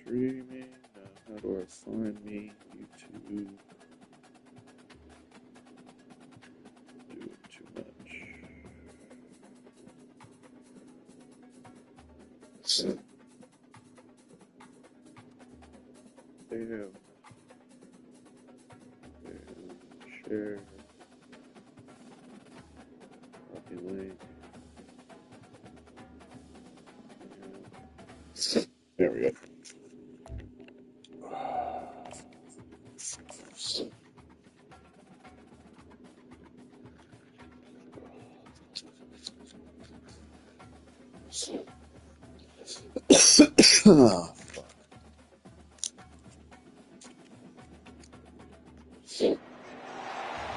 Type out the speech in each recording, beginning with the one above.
streaming. How do I find me? YouTube. Doing too much. Damn. Share. Copy link. There we go. Oh,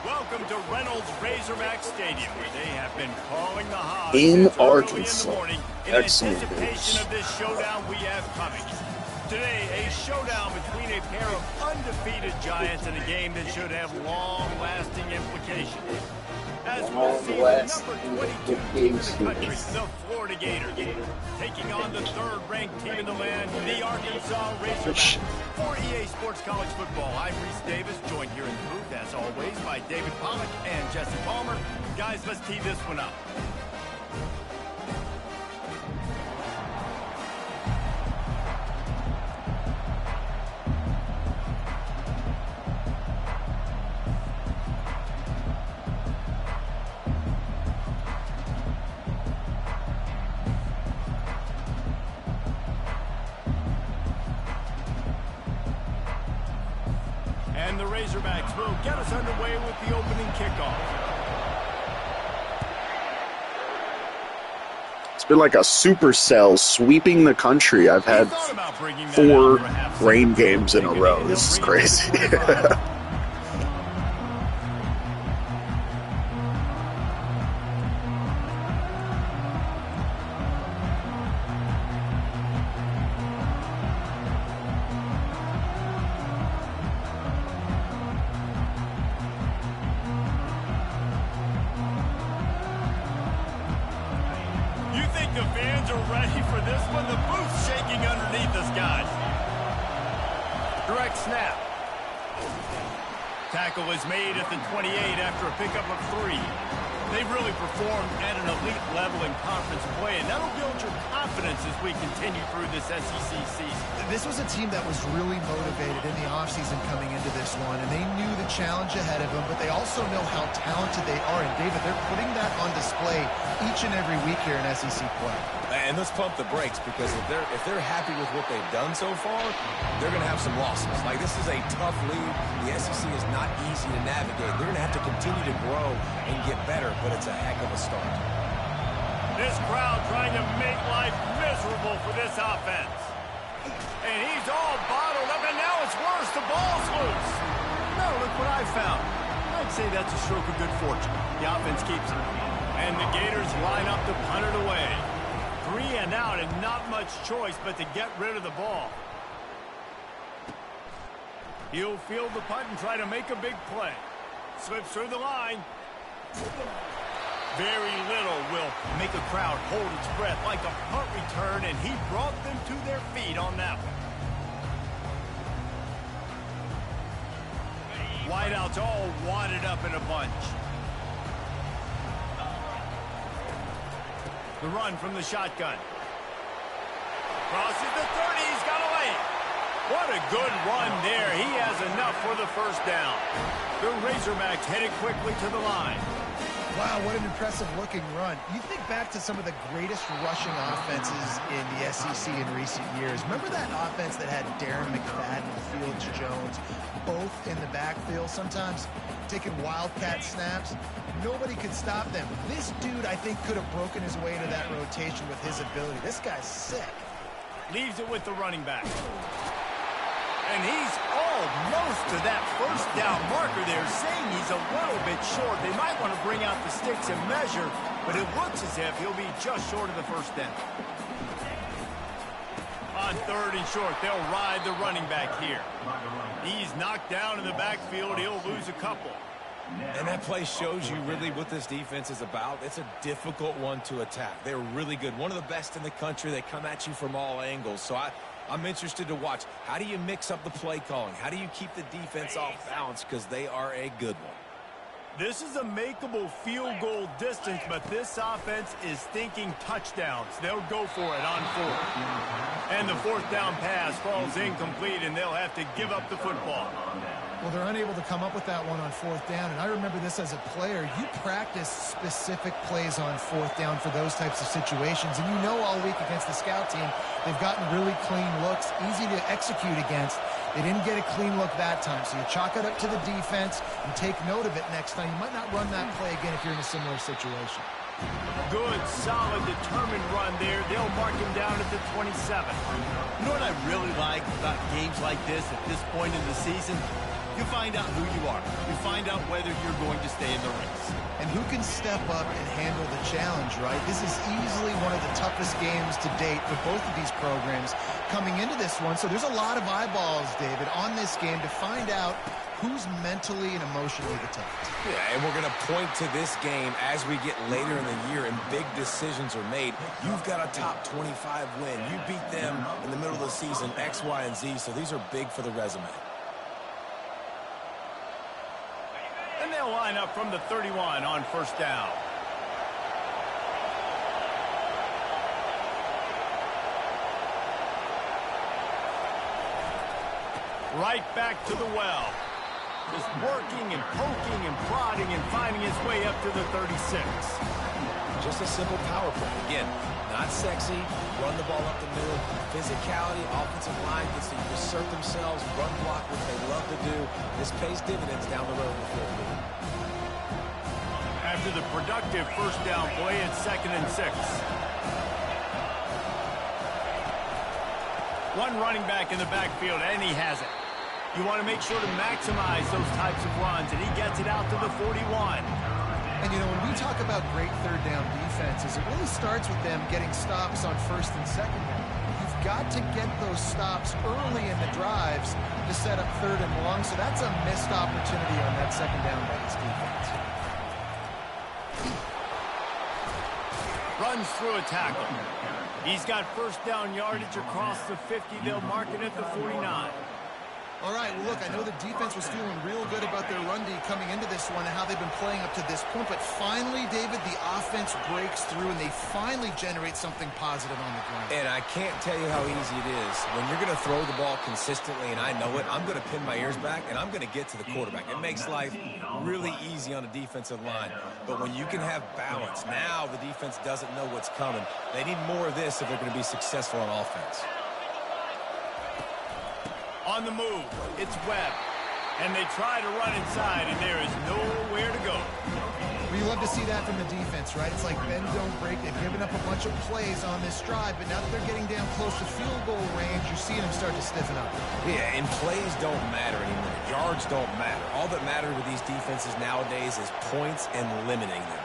Welcome to Reynolds Razorback Stadium, where they have been calling the Hogs in since early Arkansas. in the morning in anticipation of this showdown we have coming. Today, a showdown between a pair of undefeated giants in a game that should have long-lasting implications. As we'll see the number 22 team in the country, the Florida Gators, taking on the third-ranked team in the land, the Arkansas Razorbacks. For EA Sports College Football, I'm Reese Davis, joined here in the booth, as always, by David Pollack and Jesse Palmer. Guys, let's tee this one up. And the Razorbacks will get us underway with the opening kickoff. It's been like a supercell sweeping the country. I've had 4 rain games in a row. This is crazy. The fans are ready for this one. The booth's shaking underneath us, guys. Direct snap. Tackle is made at the 28 after a pickup of 3. They've really performed at an elite level in conference play, and that'll build your confidence as we continue through this SEC season. This was a team that was really motivated in the offseason coming into this one, and they knew the challenge ahead of them, but they also know how talented they are. And, David, they're putting that on display each and every week here in SEC play. And let's pump the brakes, because if they're happy with what they've done so far, they're going to have some losses. Like, this is a tough league. The SEC is not easy to navigate. They're going to have to continue to grow and get better, but it's a heck of a start. This crowd trying to make life miserable for this offense. And he's all bottled up, and now it's worse. The ball's loose. No, look what I found. I'd say that's a stroke of good fortune. The offense keeps it. And the Gators line up to punt it away. 3 and out, and not much choice but to get rid of the ball. He'll field the punt and try to make a big play. Slips through the line. Very little will make a crowd hold its breath like a punt return, and he brought them to their feet on that one. Wideouts all wadded up in a bunch. The run from the shotgun. Crosses the 30, he's got away. What a good run there. He has enough for the first down. The Razorbacks headed quickly to the line. Wow, what an impressive-looking run. You think back to some of the greatest rushing offenses in the SEC in recent years. Remember that offense that had Darren McFadden and Felix Jones both in the backfield, sometimes taking wildcat snaps? Nobody could stop them. This dude, I think, could have broken his way into that rotation with his ability. This guy's sick. Leaves it with the running back. And he's almost to that first down marker there, saying he's a little bit short. They might want to bring out the sticks and measure, but it looks as if he'll be just short of the first down. On 3rd and short, they'll ride the running back here. He's knocked down in the backfield. He'll lose a couple. And that play shows you really what this defense is about. It's a difficult one to attack. They're really good. One of the best in the country. They come at you from all angles. So I'm interested to watch. How do you mix up the play calling? How do you keep the defense off balance? Because they are a good one. This is a makeable field goal distance, but this offense is thinking touchdowns. They'll go for it on 4th. And the 4th down pass falls incomplete, and they'll have to give up the football. Well, they're unable to come up with that one on 4th down, and I remember this as a player. You practice specific plays on 4th down for those types of situations, and you know all week against the scout team, they've gotten really clean looks, easy to execute against. They didn't get a clean look that time, so you chalk it up to the defense and take note of it next time. You might not run that play again if you're in a similar situation. Good, solid, determined run there. They'll mark him down at the 27. You know what I really like about games like this at this point in the season? You find out who you are. You find out whether you're going to stay in the race. And who can step up and handle the challenge, right? This is easily one of the toughest games to date for both of these programs coming into this one. So there's a lot of eyeballs, David, on this game to find out who's mentally and emotionally the toughest. Yeah, and we're going to point to this game as we get later in the year and big decisions are made. You've got a top 25 win. You beat them in the middle of the season, X, Y, and Z, so these are big for the resume. And they'll line up from the 31 on 1st down. Right back to the well. Just working and poking and prodding and finding his way up to the 36. Just a simple power play. Again, not sexy, run the ball up the middle, physicality, offensive line gets to assert themselves, run block, which they love to do. This pays dividends down the road in the fourth quarter. After the productive 1st down play, it's 2nd and 6. One running back in the backfield, and he has it. You want to make sure to maximize those types of runs, and he gets it out to the 41. And, you know, when we talk about great 3rd down defenses, it really starts with them getting stops on 1st and 2nd down. You've got to get those stops early in the drives to set up 3rd and long, so that's a missed opportunity on that 2nd down by this defense. Runs through a tackle. He's got 1st down yardage across the 50. They'll mark it at the 49. All right, well, look, I know the defense was feeling real good about their run D coming into this one and how they've been playing up to this point, but finally, David, the offense breaks through and they finally generate something positive on the ground. And I can't tell you how easy it is. When you're going to throw the ball consistently, and I know it, I'm going to pin my ears back, and I'm going to get to the quarterback. It makes life really easy on a defensive line. But when you can have balance, now the defense doesn't know what's coming. They need more of this if they're going to be successful on offense. On the move, it's Webb. And they try to run inside, and there is nowhere to go. We love to see that from the defense, right? It's like bend, don't break. They've given up a bunch of plays on this drive, but now that they're getting down close to field goal range, you're seeing them start to stiffen up. Yeah, and plays don't matter anymore. Yards don't matter. All that matters with these defenses nowadays is points and limiting them.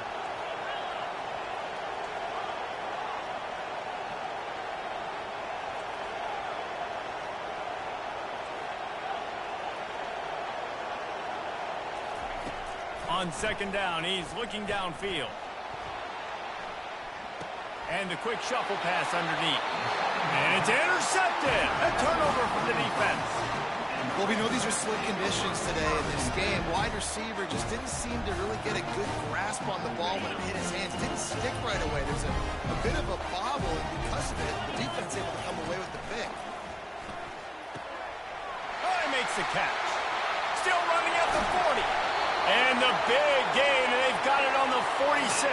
On 2nd down, he's looking downfield. And the quick shuffle pass underneath. And it's intercepted. A turnover from the defense. Well, we know these are slick conditions today in this game. Wide receiver just didn't seem to really get a good grasp on the ball when it hit his hands. Didn't stick right away. There's a bit of a bobble, and because of it, the defense able to come away with the pick. Oh, he makes the catch. Still running at the 40. And the big gain, and they've got it on the 46.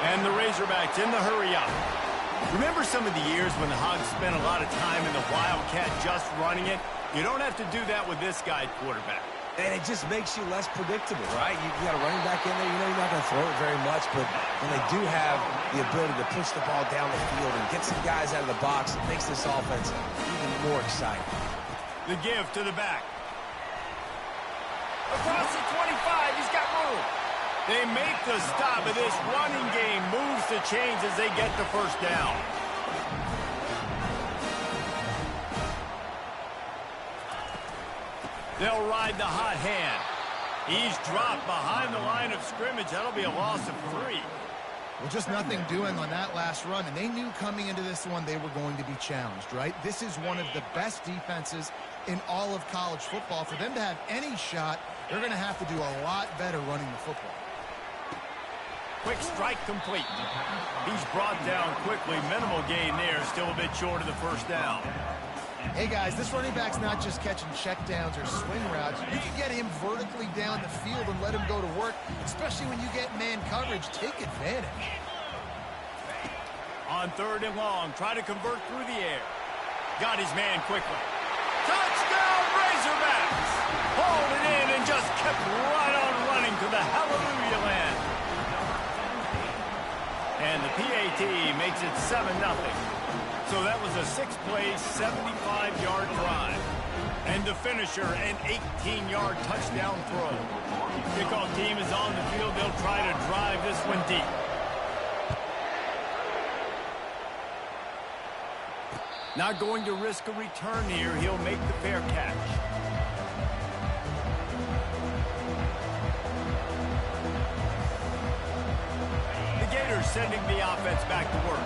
And the Razorbacks in the hurry up. Remember some of the years when the Hogs spent a lot of time in the Wildcat just running it? You don't have to do that with this guy quarterback. And it just makes you less predictable, right? You got a running back in there. You know you're not going to throw it very much, but when they do have the ability to push the ball down the field and get some guys out of the box, it makes this offense even more exciting. The give to the back. Across the 25, he's got room. They make the stop, and this running game moves the chains as they get the 1st down. They'll ride the hot hand. He's dropped behind the line of scrimmage. That'll be a loss of 3. Well, just nothing doing on that last run, and they knew coming into this one they were going to be challenged, right? This is one of the best defenses in all of college football. For them to have any shot, they're going to have to do a lot better running the football. Quick strike complete. He's brought down quickly. Minimal gain there. Still a bit short of the first down. Hey, guys, this running back's not just catching checkdowns or swing routes. You can get him vertically down the field and let him go to work, especially when you get man coverage. Take advantage. On 3rd and long, try to convert through the air. Got his man quickly. Touchdown, Razorbacks! Hauled it in and just kept right on running to the hallelujah land. And the PAT makes it 7-0. So that was a 6-play, 75-yard drive. And the finisher, an 18-yard touchdown throw. Kickoff team is on the field. They'll try to drive this one deep. Not going to risk a return here. He'll make the fair catch. Sending the offense back to work.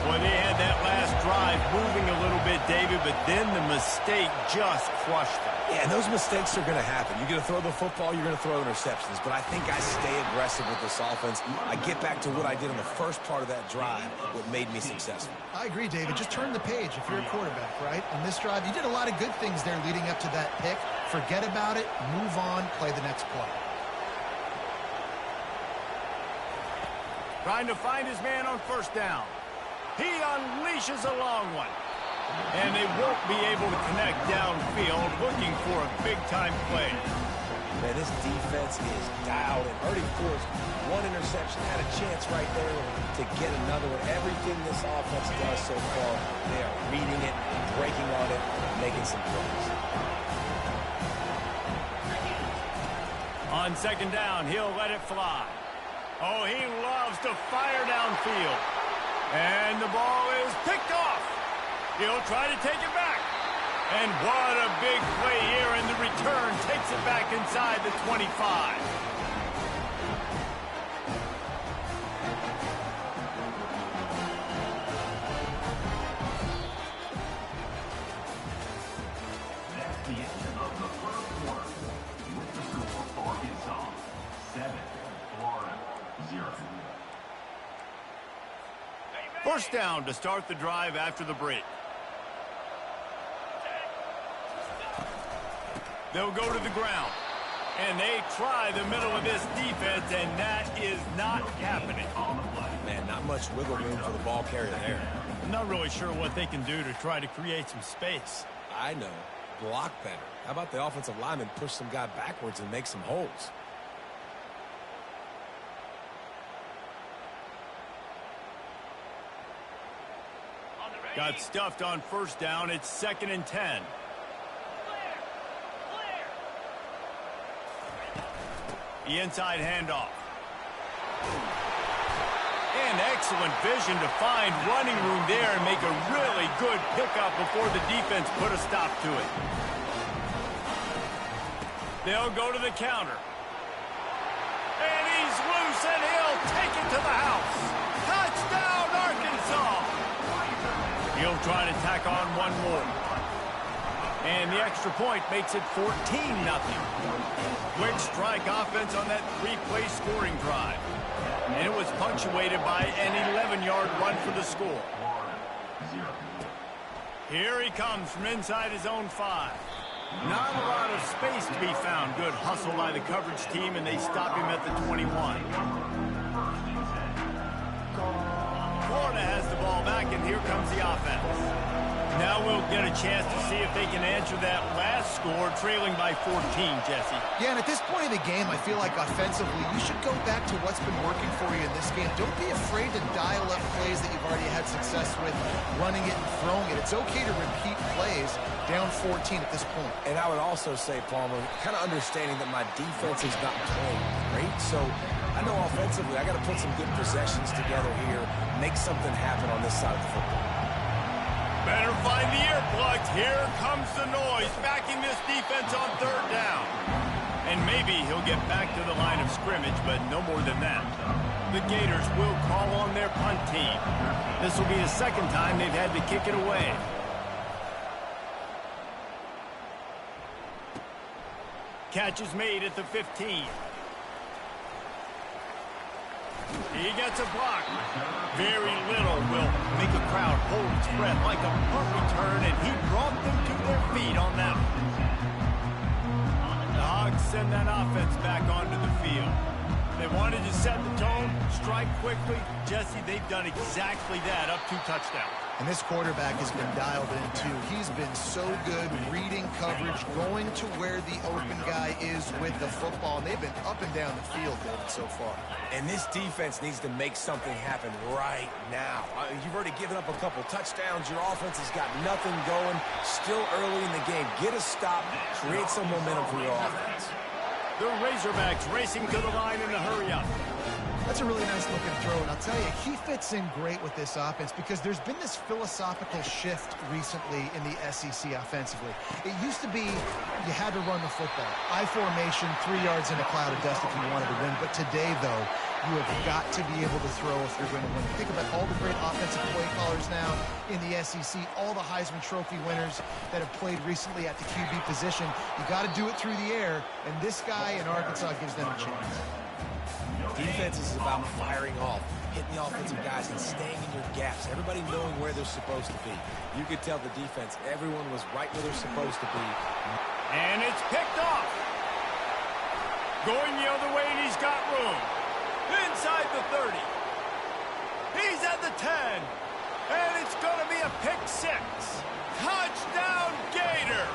Boy, they had that last drive moving a little bit, David, but then the mistake just crushed them. Yeah, and those mistakes are going to happen. You're going to throw the football, you're going to throw interceptions. But I think I stay aggressive with this offense. I get back to what I did in the first part of that drive, what made me successful. I agree, David. Just turn the page if you're a quarterback, right? On this drive, you did a lot of good things there leading up to that pick. Forget about it, move on, play the next play. Trying to find his man on 1st down. He unleashes a long one. And they won't be able to connect downfield, looking for a big-time play. Man, this defense is dialed in. Already forced one interception, had a chance right there to get another one. Everything this offense does so far, they are reading it, breaking on it, making some plays. On 2nd down, he'll let it fly. Oh, he loves to fire downfield. And the ball is picked off. He'll try to take it back. And what a big play here, and the return takes it back inside the 25. That's the end of the first quarter. With the score for Arkansas, 7, Florida 0. 1st down to start the drive after the break. They'll go to the ground. And they try the middle of this defense, and that is not happening. Man, not much wiggle room for the ball carrier there. I'm not really sure what they can do to try to create some space. I know. Block better. How about the offensive lineman push some guy backwards and make some holes? Got stuffed on 1st down. It's 2nd and 10. The inside handoff. And excellent vision to find running room there and make a really good pickup before the defense put a stop to it. They'll go to the counter. And he's loose, and he'll take it to the house. Touchdown, Arkansas! He'll try to tack on one more. And the extra point makes it 14-0. Quick strike offense on that 3-play scoring drive. And it was punctuated by an 11-yard run for the score. Here he comes from inside his own 5. Not a lot of space to be found. Good hustle by the coverage team, and they stop him at the 21. Florida has the ball back, and here comes the offense. Now we'll get a chance to see if they can answer that last score, trailing by 14, Jesse. Yeah, and at this point of the game, I feel like offensively, you should go back to what's been working for you in this game. Don't be afraid to dial up plays that you've already had success with, running it and throwing it. It's okay to repeat plays down 14 at this point. And I would also say, Palmer, kind of understanding that my defense is not playing great, so I know offensively I got to put some good possessions together here, make something happen on this side of the football. Better find the earplugs. Here comes the noise, backing this defense on 3rd down. And maybe he'll get back to the line of scrimmage, but no more than that. The Gators will call on their punt team. This will be the second time they've had to kick it away. Catch is made at the 15. He gets a block. Very little will make a crowd hold its breath like a punt return, and he brought them to their feet on that one. The Hogs send that offense back onto the field. They wanted to set the tone, strike quickly. Jesse, they've done exactly that, up 2 touchdowns. And this quarterback has been dialed in, too. He's been so good reading coverage, going to where the open guy is with the football. And they've been up and down the field, David, so far. And this defense needs to make something happen right now. You've already given up a couple touchdowns. Your offense has got nothing going. Still early in the game. Get a stop. Create some momentum for your offense. The Razorbacks racing to the line in a hurry-up. That's a really nice-looking throw, and I'll tell you, he fits in great with this offense because there's been this philosophical shift recently in the SEC offensively. It used to be you had to run the football. I formation, 3 yards in a cloud of dust if you wanted to win. But today, though, you have got to be able to throw if you're going to win. Think about all the great offensive play callers now in the SEC, all the Heisman Trophy winners that have played recently at the QB position. You got to do it through the air, and this guy in Arkansas gives them a chance. Defense is about firing off, hitting the offensive guys and staying in your gaps. Everybody knowing where they're supposed to be. You could tell the defense, everyone was right where they're supposed to be. And it's picked off. Going the other way, and he's got room. Inside the 30. He's at the 10. And it's going to be a pick 6. Touchdown, Gator.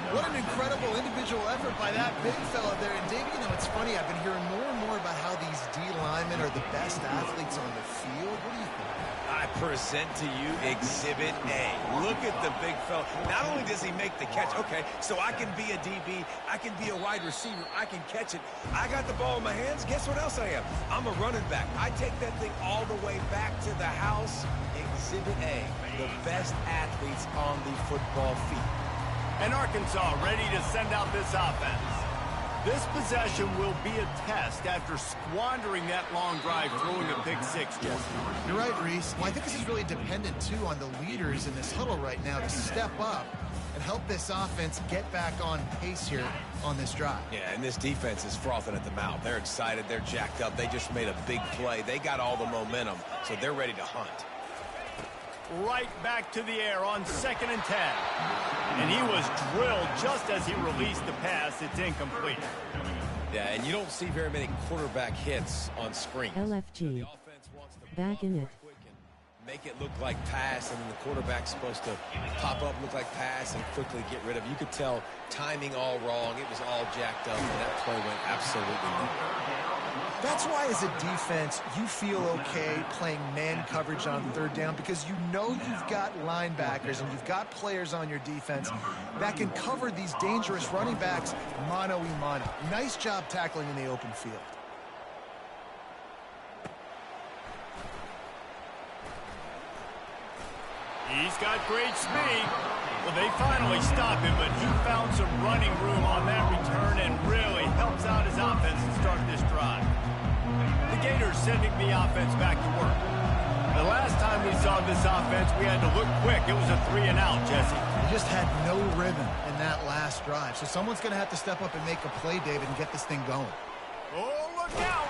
What an incredible individual effort by that big fella there. And, David, you know, it's funny. I've been hearing more and more about how these D linemen are the best athletes on the field. What do you think? I present to you Exhibit A. Look at the big fella. Not only does he make the catch, okay, so I can be a DB, I can be a wide receiver, I can catch it. I got the ball in my hands. Guess what else I am? I'm a running back. I take that thing all the way back to the house. Exhibit A, the best athletes on the football field. And Arkansas ready to send out this offense. This possession will be a test after squandering that long drive, throwing a pick 6, Jesse. You're right, Reese. Well, I think this is really dependent, too, on the leaders in this huddle right now to step up and help this offense get back on pace here on this drive. Yeah, and this defense is frothing at the mouth. They're excited. They're jacked up. They just made a big play. They got all the momentum, so they're ready to hunt. Right back to the air on 2nd and 10. And he was drilled just as he released the pass. It's incomplete. Yeah, and you don't see very many quarterback hits on screen. LFG. Back in it. Make it look like pass, and then the quarterback's supposed to pop up, look like pass, and quickly get rid of it. You could tell timing all wrong. It was all jacked up, and that play went absolutely nowhere. That's why, as a defense, you feel okay playing man coverage on 3rd down because you know you've got linebackers and you've got players on your defense that can cover these dangerous running backs mano-a-mano. Nice job tackling in the open field. He's got great speed. Well, they finally stopped him, but he found some running room on that return and really helps out his offense to start this drive. The Gators sending the offense back to work. The last time we saw this offense, we had to look quick. It was a 3-and-out, Jesse. They just had no rhythm in that last drive. So someone's going to have to step up and make a play, David, and get this thing going. Oh, look out!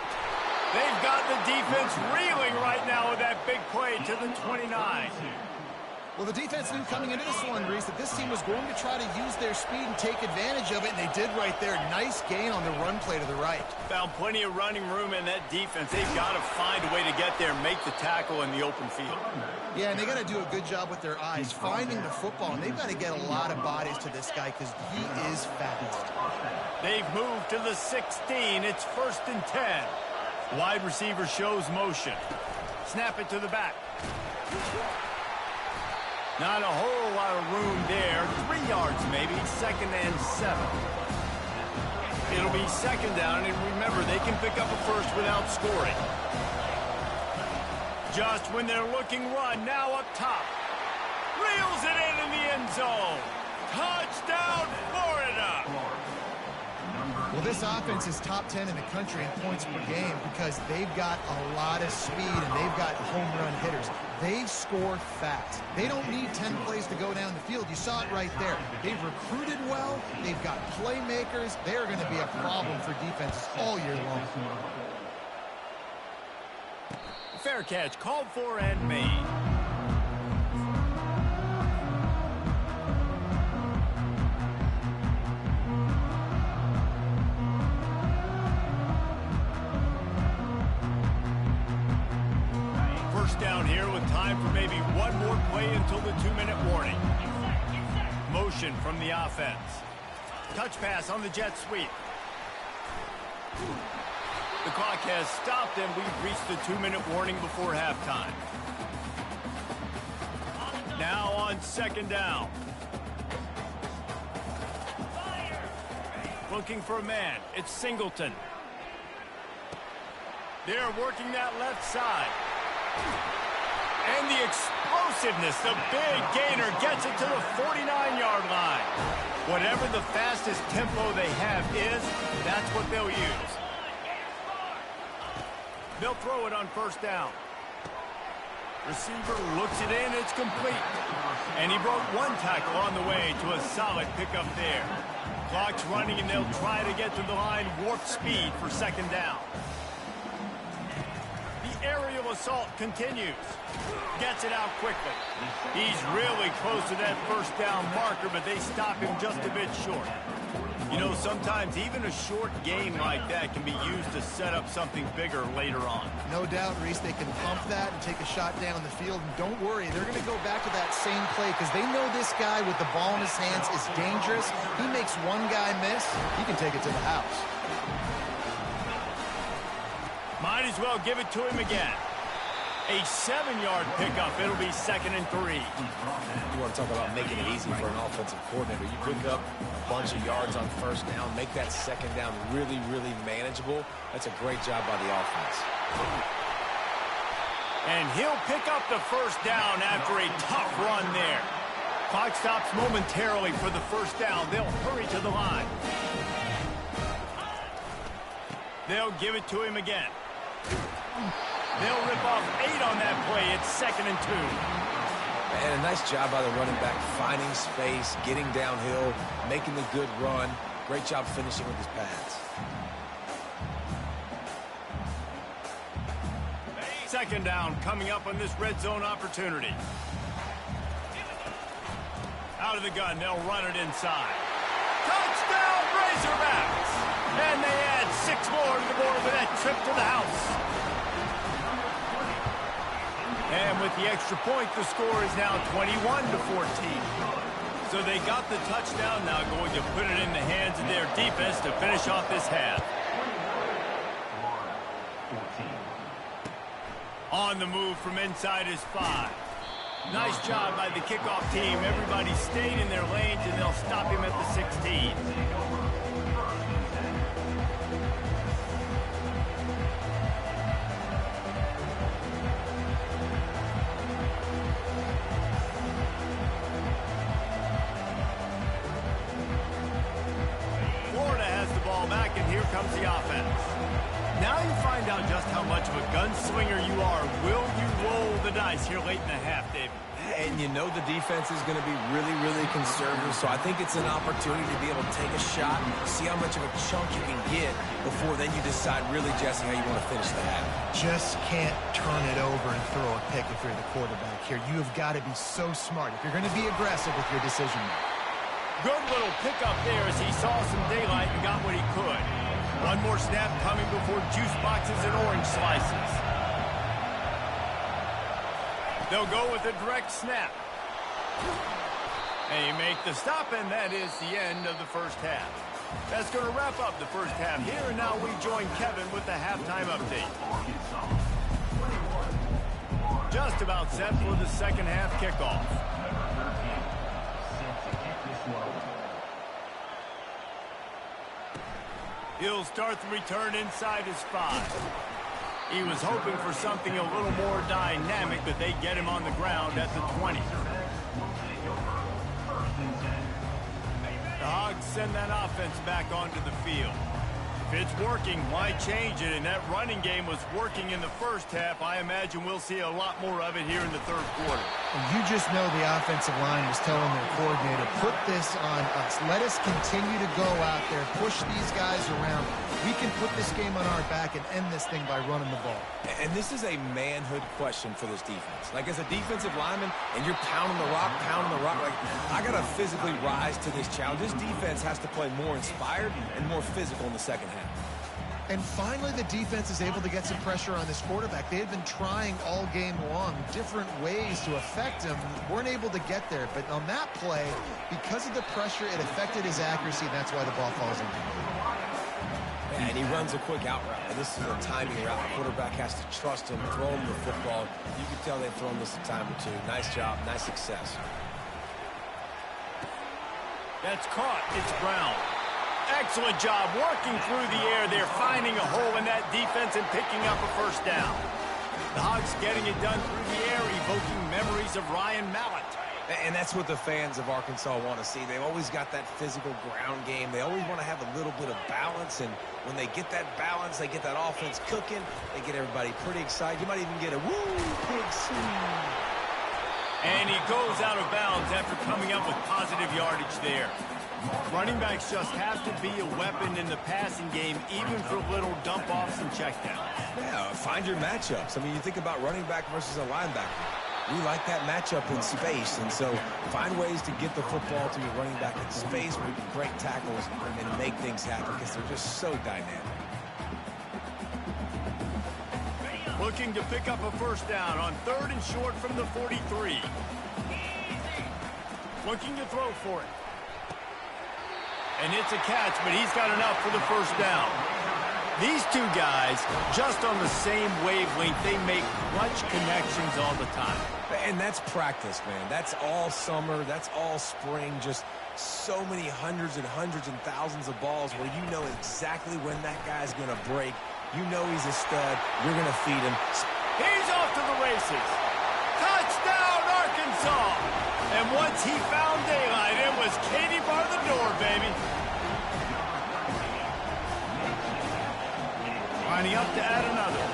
They've got the defense reeling right now with that big play to the 29. Well, the defense knew coming into this one, Reese, that this team was going to try to use their speed and take advantage of it, and they did right there. Nice gain on the run play to the right. Found plenty of running room in that defense. They've got to find a way to get there and make the tackle in the open field. Yeah, and they got to do a good job with their eyes, finding the football, and they've got to get a lot of bodies to this guy because he is fast. They've moved to the 16. It's 1st and 10. Wide receiver shows motion. Snap it to the back. Not a whole lot of room there. 3 yards maybe. 2nd and 7. It'll be 2nd down, and remember, they can pick up a first without scoring. Just when they're looking run, now up top. Reels it in the end zone. Touchdown, Florida. Well, this offense is top 10 in the country in points per game because they've got a lot of speed and they've got home run hitters. They score fast. They don't need 10 plays to go down the field. You saw it right there. They've recruited well. They've got playmakers. They're going to be a problem for defenses all year long. Fair catch called for and made. Down here with time for maybe one more play until the 2-minute warning. Motion from the offense. Touch pass on the jet sweep. The clock has stopped and we've reached the 2-minute warning before halftime. Now on second down. Looking for a man. It's Singleton. They're working that left side. And the explosiveness, the big gainer gets it to the 49-yard line. Whatever the fastest tempo they have is, that's what they'll use. They'll throw it on first down. Receiver looks it in, it's complete. And he broke one tackle on the way to a solid pickup there. Clock's running and they'll try to get to the line, warp speed for second down. Aerial assault continues. Gets it out quickly. He's really close to that first down marker, but they stop him just a bit short. You know, sometimes even a short game like that can be used to set up something bigger later on. No doubt, Reese, they can pump that and take a shot down the field. And don't worry, they're going to go back to that same play because they know this guy with the ball in his hands is dangerous. He makes one guy miss, he can take it to the house. Might as well give it to him again. A 7-yard pickup. It'll be 2nd and 3. You want to talk about making it easy for an offensive coordinator. You pick up a bunch of yards on first down, make that second down really, really manageable. That's a great job by the offense. And he'll pick up the first down after a tough run there. Clock stops momentarily for the first down. They'll hurry to the line. They'll give it to him again. They'll rip off 8 on that play. It's 2nd and 2. And a nice job by the running back, finding space, getting downhill, making the good run. Great job finishing with his pads. 2nd down coming up on this red zone opportunity. Out of the gun, they'll run it inside. Touchdown, Razorbacks! And they add 6 more to the board with that trip to the house. And with the extra point, the score is now 21-14. So they got the touchdown, now going to put it in the hands of their defense to finish off this half. On the move from inside is 5. Nice job by the kickoff team. Everybody stayed in their lanes, and they'll stop him at the 16. Florida has the ball back, and here comes the offense. Now you find out just how much of a gunslinger you are. Will you roll the dice here late in the half, David? And you know the defense is going to be really, really conservative, so I think it's an opportunity to be able to take a shot, see how much of a chunk you can get before then you decide really, Jesse, how you want to finish the half. Just can't turn it over and throw a pick if you're the quarterback here. You have got to be so smart if you're going to be aggressive with your decision making. Good little pickup there as he saw some daylight and got what he could. One more snap coming before juice boxes and orange slices. They'll go with a direct snap. They make the stop, and that is the end of the first half. That's going to wrap up the first half here, and now we join Kevin with the halftime update. Just about set for the second half kickoff. He'll start the return inside his 5. He was hoping for something a little more dynamic, but they get him on the ground at the 20. The Hogs send that offense back onto the field. If it's working, why change it? And that running game was working in the first half. I imagine we'll see a lot more of it here in the third quarter. And you just know the offensive line was telling their coordinator, put this on us. Let us continue to go out there, push these guys around. We can put this game on our back and end this thing by running the ball. And this is a manhood question for this defense. Like, as a defensive lineman, and you're pounding the rock, like, I got to physically rise to this challenge. This defense has to play more inspired and more physical in the second half. And finally, the defense is able to get some pressure on this quarterback. They had been trying all game long different ways to affect him. Weren't able to get there. But on that play, because of the pressure, it affected his accuracy, and that's why the ball falls incomplete. And he runs a quick out route. And this is a timing route. The quarterback has to trust him, throw him the football. You can tell they've thrown this a time or two. Nice job, nice success. That's caught. It's Brown. Excellent job working through the air there, finding a hole in that defense and picking up a first down. The Hogs getting it done through the air, evoking memories of Ryan Mallett. And that's what the fans of Arkansas want to see. They've always got that physical ground game. They always want to have a little bit of balance, and when they get that balance, they get that offense cooking, they get everybody pretty excited. You might even get a woo, big swing. And he goes out of bounds after coming up with positive yardage there. Running backs just have to be a weapon in the passing game, even for little dump-offs and checkdowns. Yeah, find your matchups. I mean, you think about running back versus a linebacker. We like that matchup in space, and so find ways to get the football to your running back in space where you can break tackles and make things happen because they're just so dynamic. Looking to pick up a first down on 3rd and short from the 43. Looking to throw for it. And it's a catch, but he's got enough for the first down. These two guys, just on the same wavelength, they make clutch connections all the time. And that's practice, man. That's all summer. That's all spring. Just so many hundreds and thousands of balls where you know exactly when that guy's going to break. You know he's a stud. You're going to feed him. He's off to the races. Touchdown, Arkansas. And once he found daylight, it was Katie bar the door, baby. Lining up to add another.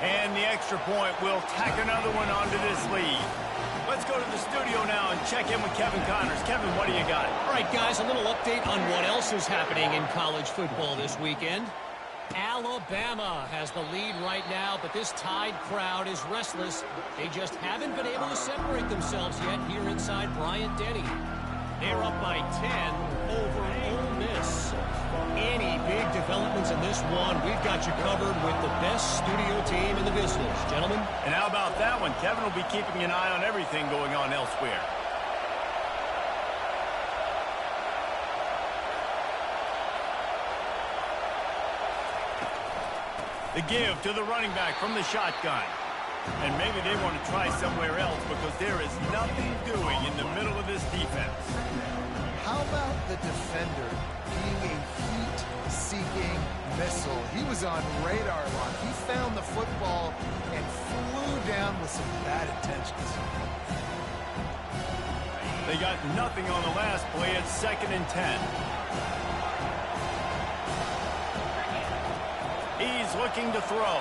And the extra point will tack another one onto this lead. Let's go to the studio now and check in with Kevin Connors. Kevin, what do you got? All right, guys, a little update on what else is happening in college football this weekend. Alabama has the lead right now, but this Tide crowd is restless. They just haven't been able to separate themselves yet here inside Bryant-Denny. They're up by 10 over Ole Miss. Any big developments in this one, we've got you covered with the best studio team in the business, gentlemen. And how about that one? Kevin will be keeping an eye on everything going on elsewhere. The give to the running back from the shotgun. And maybe they want to try somewhere else because there is nothing doing in the middle of this defense. How about the defender being a heat-seeking missile? He was on radar lock. He found the football and flew down with some bad intentions. They got nothing on the last play. It's 2nd and 10. He's looking to throw.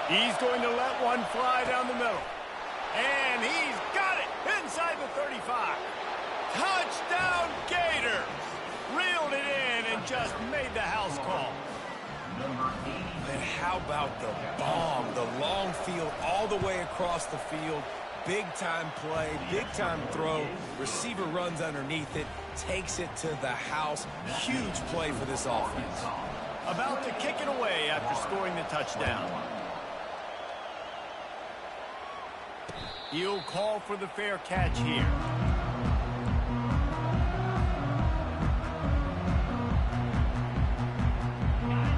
He's going to let one fly down the middle. And he's got it inside the 35. Touchdown Gators! Reeled it in and just made the house call. And how about the bomb? The long field all the way across the field. Big-time play, big-time throw. Receiver runs underneath it, takes it to the house. Huge play for this offense. About to kick it away after scoring the touchdown. He'll call for the fair catch here.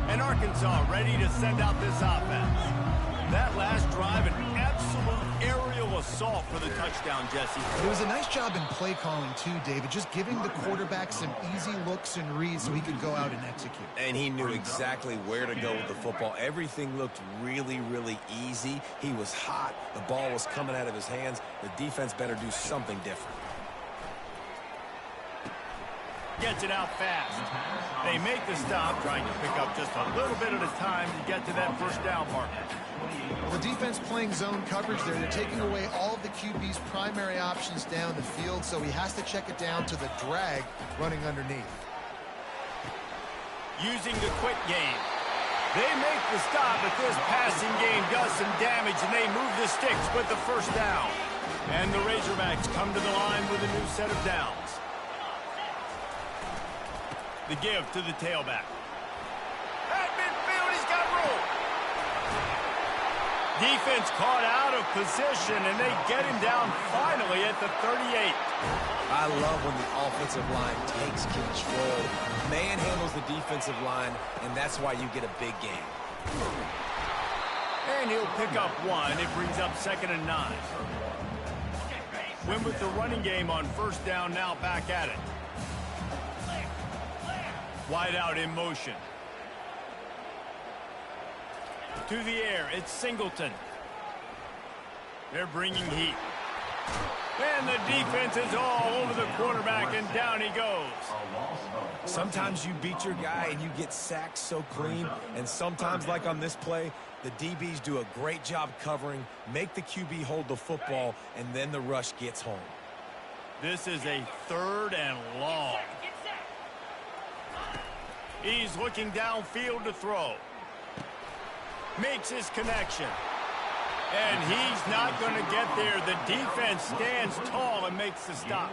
And Arkansas ready to send out this offense. That last drive, an absolute aerial assault for the touchdown, Jesse. It was a nice job in play calling too, David, just giving the quarterback some easy looks and reads so he could go out and execute. And he knew exactly where to go with the football. Everything looked really, really easy. He was hot. The ball was coming out of his hands. The defense better do something different. Gets it out fast. They make the stop, trying to pick up just a little bit at a time to get to that first down marker. Well, the defense playing zone coverage there. They're taking away all of the QB's primary options down the field, so he has to check it down to the drag running underneath. Using the quick game. They make the stop, but this passing game does some damage, and they move the sticks with the first down. And the Razorbacks come to the line with a new set of downs. The give to the tailback. At midfield, he's got room. Defense caught out of position, and they get him down finally at the 38. I love when the offensive line takes control, manhandles the defensive line, and that's why you get a big game. And he'll pick up one. It brings up 2nd and 9. Win with the running game on first down, now back at it. Wide out in motion. To the air, it's Singleton. They're bringing heat. And the defense is all over the quarterback, and down he goes. Sometimes you beat your guy and you get sacked so clean, and sometimes, like on this play, the DBs do a great job covering, make the QB hold the football, and then the rush gets home. This is a 3rd and long. He's looking downfield to throw. Makes his connection. And he's not going to get there. The defense stands tall and makes the stop.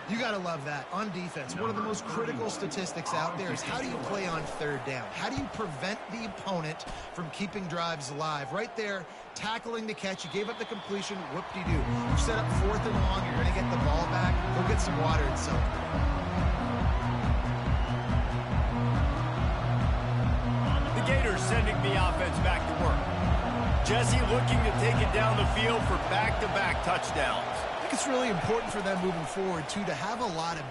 You got to love that. On defense, one of the most critical statistics out there is how do you play on 3rd down? How do you prevent the opponent from keeping drives alive? Right there, tackling the catch. You gave up the completion. Whoop-de-doo. You set up 4th and long. You're going to get the ball back. Go get some water and soak. The Gators sending the offense back to work. Jesse looking to take it down the field for back-to-back touchdowns. I think it's really important for them moving forward, too, to have a lot of...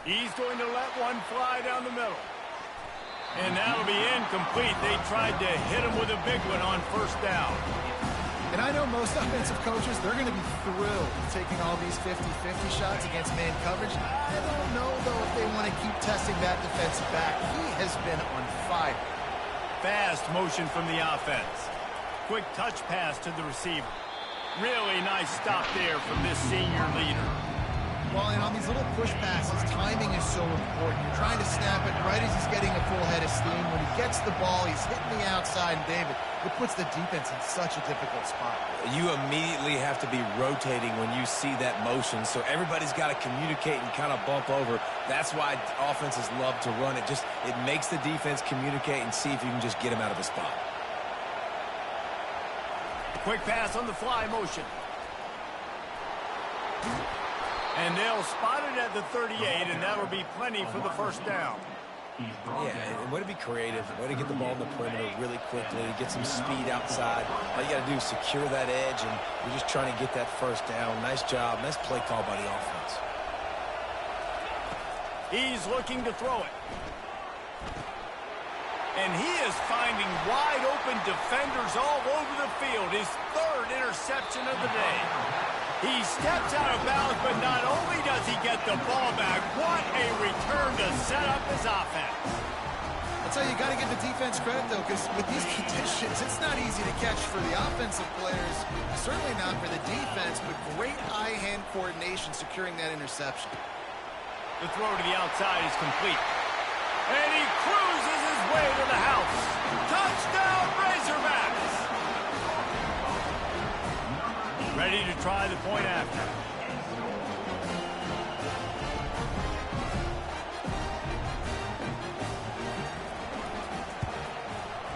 He's going to let one fly down the middle. And that'll be incomplete. They tried to hit him with a big one on first down. And I know most offensive coaches, they're going to be thrilled taking all these 50-50 shots against man coverage. I don't know, though, if they want to keep testing that defensive back. He has been on fire. Fast motion from the offense. Quick touch pass to the receiver. Really nice stop there from this senior leader. Well, and on these little push passes, timing is so important. You're trying to snap it right as he's getting a full head of steam. When he gets the ball, he's hitting the outside, and David, it puts the defense in such a difficult spot. You immediately have to be rotating when you see that motion, so everybody's got to communicate and kind of bump over. That's why offenses love to run it. It makes the defense communicate and see if you can just get him out of the spot. Quick pass on the fly motion. And they'll spot it at the 38, and that'll be plenty for the first down. Yeah, and way to be creative, way to get the ball in the perimeter really quickly, get some speed outside. All you got to do is secure that edge, and you're just trying to get that first down. Nice job. Nice play call by the offense. He's looking to throw it. And he is finding wide open defenders all over the field. His 3rd interception of the day. He steps out of bounds, but not only does he get the ball back, what a return to set up his offense. I'll tell you, you got to give the defense credit, though, because with these conditions, it's not easy to catch for the offensive players. Certainly not for the defense, but great eye-hand coordination securing that interception. The throw to the outside is complete. And he cruises his way to the house. Touchdown, Razorbacks! Ready to try the point after.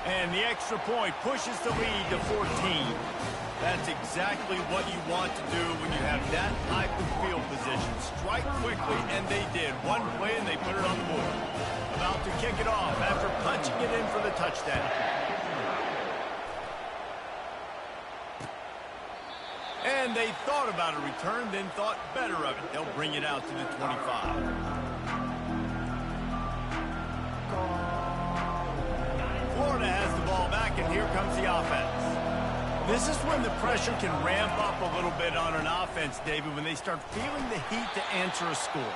And the extra point pushes the lead to 14. That's exactly what you want to do when you have that type of field position. Strike quickly, and they did. One play, and they put it on the board. About to kick it off after punching it in for the touchdown. And they thought about a return, then thought better of it. They'll bring it out to the 25. Florida has the ball back, and here comes the offense. This is when the pressure can ramp up a little bit on an offense, David, when they start feeling the heat to answer a score.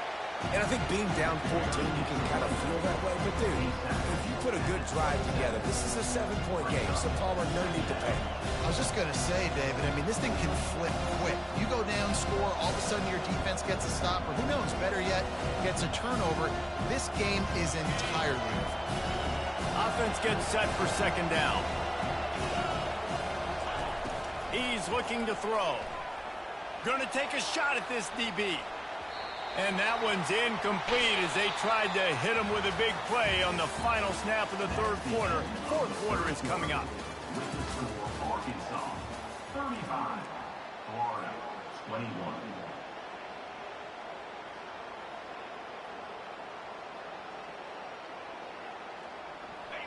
And I think being down 14, you can kind of feel that way. But, dude, if you put a good drive together, this is a 7-point game, so Palmer, no need to panic. I was just going to say, David, I mean, this thing can flip quick. You go down, score, all of a sudden your defense gets a stop, or who knows, better yet, gets a turnover. This game is entirely different. Offense gets set for second down. He's looking to throw. Going to take a shot at this DB. And that one's incomplete as they tried to hit him with a big play on the final snap of the third quarter. Fourth quarter is coming up. With the score, Arkansas 35, Florida 21.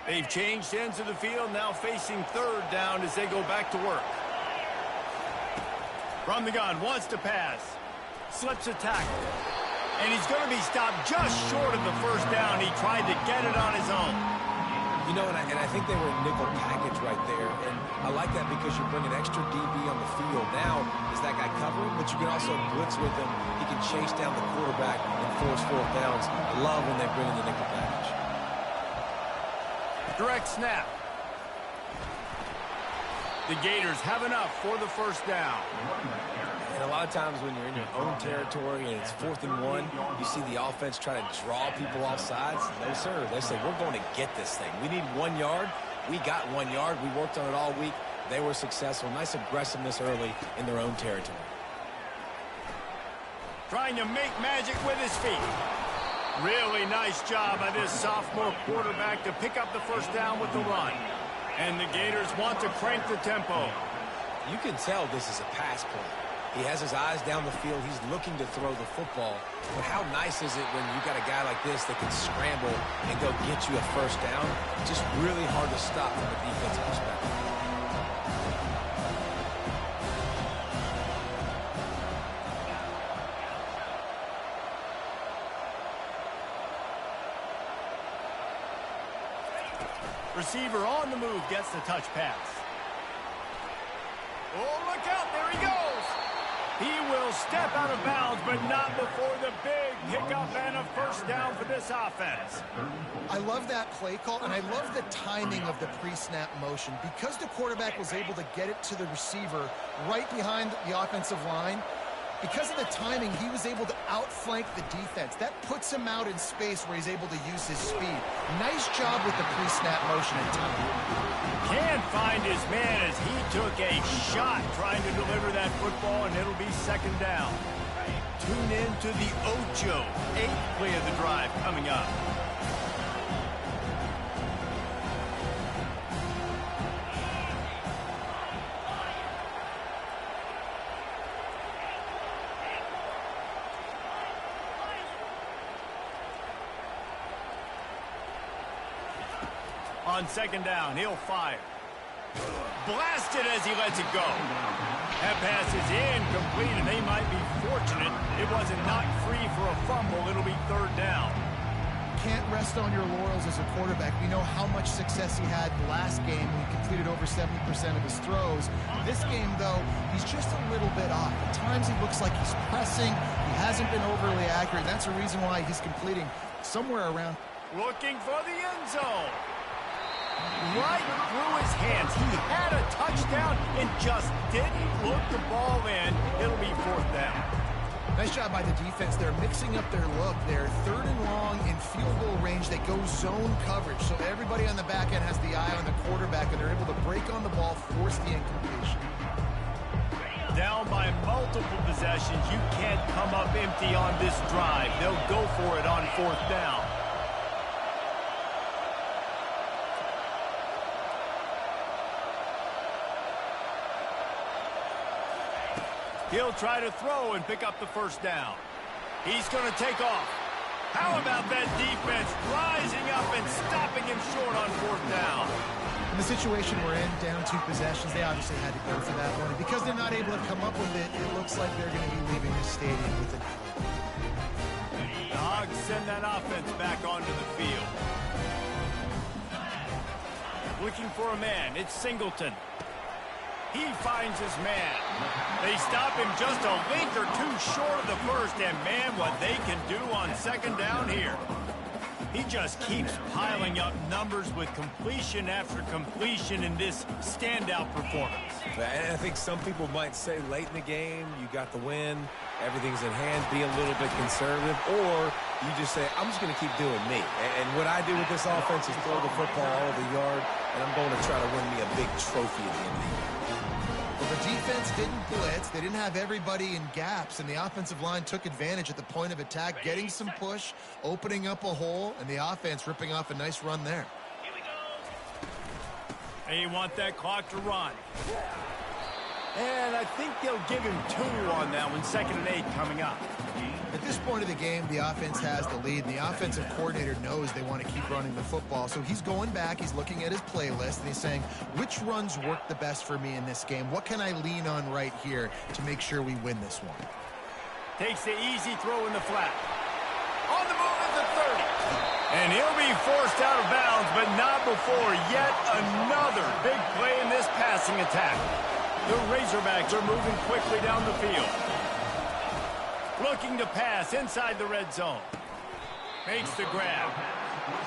They've changed ends of the field, now facing third down as they go back to work. From the gun, wants to pass. Slips a tackle. And he's going to be stopped just short of the first down. He tried to get it on his own. You know, and I think they were in nickel package right there. And I like that because you bring an extra DB on the field. Now, is that guy covering? But you can also blitz with him. He can chase down the quarterback and force fourth downs. I love when they bring in the nickel package. Direct snap. The Gators have enough for the first down. And a lot of times when you're in your own territory and it's 4th and 1, you see the offense try to draw people off sides. No, sir. They say, we're going to get this thing. We need 1 yard. We got 1 yard. We worked on it all week. They were successful. Nice aggressiveness early in their own territory. Trying to make magic with his feet. Really nice job by this sophomore quarterback to pick up the first down with the run. And the Gators want to crank the tempo. You can tell this is a pass play. He has his eyes down the field. He's looking to throw the football. But how nice is it when you got a guy like this that can scramble and go get you a first down? Just really hard to stop from a defensive perspective. Receiver on the move gets the touch pass. Oh, look out. There he goes. He will step out of bounds, but not before the big pickup and a first down for this offense. I love that play call, and I love the timing of the pre-snap motion. Because the quarterback was able to get it to the receiver right behind the offensive line, because of the timing, he was able to outflank the defense. That puts him out in space where he's able to use his speed. Nice job with the pre-snap motion and timing. Can't find his man as he took a shot trying to deliver that football, and it'll be second down. Tune in to the Ocho, 8th play of the drive coming up. On second down, he'll fire. Blasted as he lets it go. That pass is incomplete, and they might be fortunate it wasn't knocked free for a fumble. It'll be third down. Can't rest on your laurels as a quarterback. We know how much success he had last game when he completed over 70% of his throws. This game, though, he's just a little bit off. At times he looks like he's pressing. He hasn't been overly accurate. That's the reason why he's completing somewhere around. Looking for the end zone. Right through his hands. He had a touchdown and just didn't look the ball in. It'll be fourth down. Nice job by the defense. They're mixing up their look. They're third and long in field goal range. They go zone coverage. So everybody on the back end has the eye on the quarterback, and they're able to break on the ball, force the incompletion. Down by multiple possessions. You can't come up empty on this drive. They'll go for it on fourth down. He'll try to throw and pick up the first down. He's going to take off. How about that defense rising up and stopping him short on fourth down? In the situation we're in, down 2 possessions, they obviously had to go for that one. And because they're not able to come up with it, it looks like they're going to be leaving the stadium with it. The Hogs send that offense back onto the field. Looking for a man. It's Singleton. He finds his man. They stop him just a link or two short of the first, and man, what they can do on second down here. He just keeps piling up numbers with completion after completion in this standout performance. And I think some people might say late in the game, you got the win, everything's in hand, be a little bit conservative, or you just say, I'm just going to keep doing me. And what I do with this offense is throw the football all over the yard, and I'm going to try to win me a big trophy at the end of the year. Well, the defense didn't blitz. They didn't have everybody in gaps, and the offensive line took advantage at the point of attack, getting some push, opening up a hole, and the offense ripping off a nice run there. They want that clock to run. And I think they'll give him 2 on that one. 2nd and 8 coming up. At this point of the game, the offense has the lead, and the offensive coordinator knows they want to keep running the football. So he's going back, he's looking at his playlist, and he's saying, which runs work the best for me in this game? What can I lean on right here to make sure we win this one? Takes the easy throw in the flat. On the move at the 30. And he'll be forced out of bounds, but not before yet another big play in this passing attack. The Razorbacks are moving quickly down the field. Looking to pass inside the red zone. Makes the grab.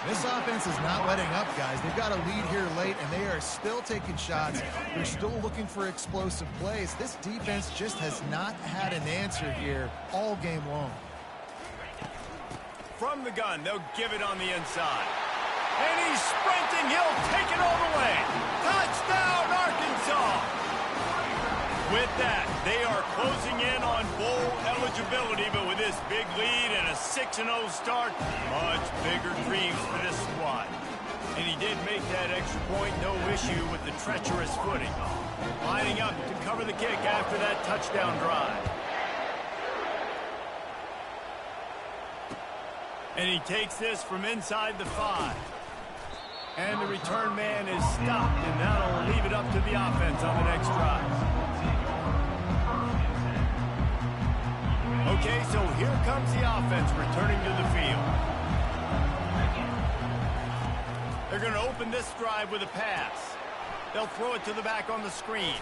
This offense is not letting up, guys. They've got a lead here late, and they are still taking shots. They're still looking for explosive plays. This defense just has not had an answer here all game long. From the gun, they'll give it on the inside. And he's sprinting. He'll take it all the way. Touchdown, Arkansas! With that, they are closing in on bowl eligibility, but with this big lead and a 6-0 start, much bigger dreams for this squad. And he did make that extra point, no issue with the treacherous footing. Lining up to cover the kick after that touchdown drive. And he takes this from inside the 5. And the return man is stopped, and that'll leave it up to the offense on the next drive. Okay, so here comes the offense returning to the field. They're going to open this drive with a pass. They'll throw it to the back on the screen.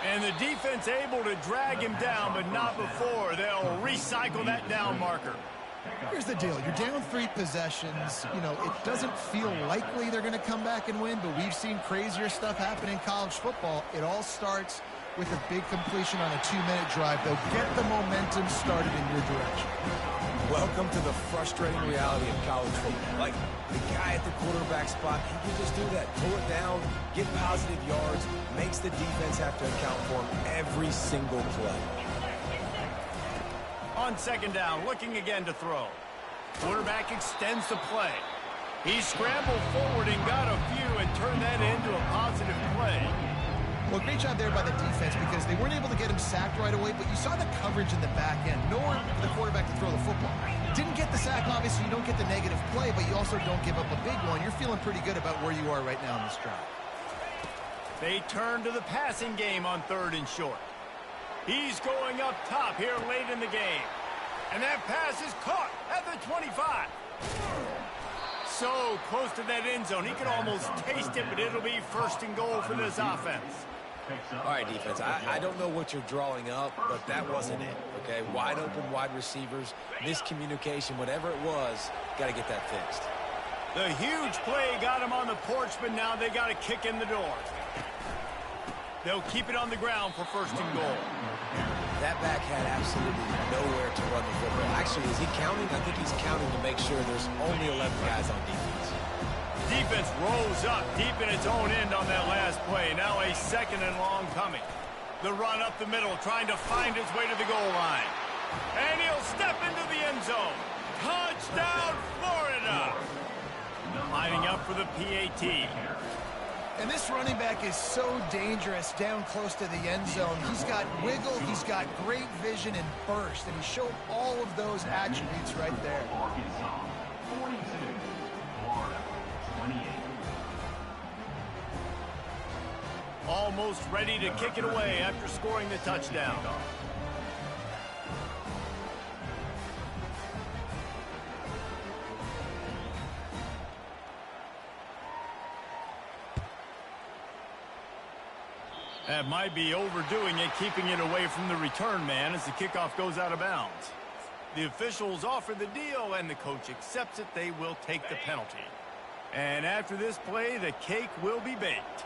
And the defense able to drag him down, but not before. They'll recycle that down marker. Here's the deal. You're down 3 possessions. You know, it doesn't feel likely they're going to come back and win, but we've seen crazier stuff happen in college football. It all starts with a big completion on a 2-minute drive. They'll get the momentum started in your direction. Welcome to the frustrating reality of college football. Like, the guy at the quarterback spot, he can just do that. Pull it down, get positive yards, makes the defense have to account for him every single play. On 2nd down, looking again to throw. Quarterback extends the play. He scrambled forward and got a few and turned that into a positive play. Well, great job there by the defense because they weren't able to get him sacked right away, but you saw the coverage in the back end. Nowhere for the quarterback to throw the football. Didn't get the sack, obviously. You don't get the negative play, but you also don't give up a big one. You're feeling pretty good about where you are right now in this drive. They turn to the passing game on 3rd and short. He's going up top here late in the game. And that pass is caught at the 25. So close to that end zone. He could almost taste it, but it'll be 1st and goal for this offense. All right, defense, I don't know what you're drawing up, but that wasn't it, okay? Wide open wide receivers, miscommunication, whatever it was, got to get that fixed. The huge play got him on the porch, but now they got to kick in the door. They'll keep it on the ground for 1st and goal. That back had absolutely nowhere to run the football. Actually, is he counting? I think he's counting to make sure there's only 11 guys on defense. Defense rolls up deep in its own end on that last play. Now a 2nd and long coming. The run up the middle, trying to find his way to the goal line. And he'll step into the end zone. Touchdown, Florida! Lining up for the PAT. And this running back is so dangerous down close to the end zone. He's got wiggle, he's got great vision and burst, and he showed all of those attributes right there. Arkansas 42, Florida 28. Almost ready to kick it away after scoring the touchdown. That might be overdoing it, keeping it away from the return man as the kickoff goes out of bounds. The officials offer the deal, and the coach accepts it. They will take the penalty. And after this play, the cake will be baked.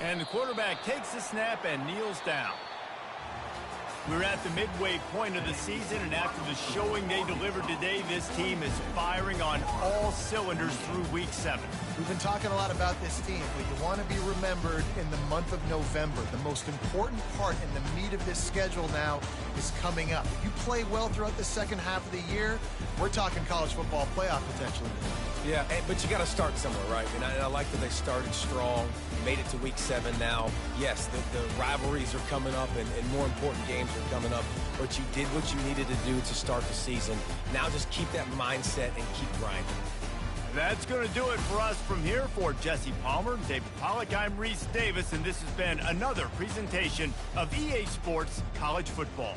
And the quarterback takes the snap and kneels down. We're at the midway point of the season, and after the showing they delivered today, this team is firing on all cylinders through Week 7. We've been talking a lot about this team, but you want to be remembered in the month of November. The most important part and the meat of this schedule now is coming up. If you play well throughout the second half of the year, we're talking college football playoff potentially. Yeah, but you got to start somewhere, right? And I like that they started strong, made it to Week 7 now. Yes, the rivalries are coming up, and more important games are coming up, but you did what you needed to do to start the season. Now just keep that mindset and keep grinding. That's going to do it for us from here. For Jesse Palmer, David Pollack, I'm Reese Davis, and this has been another presentation of EA Sports College Football.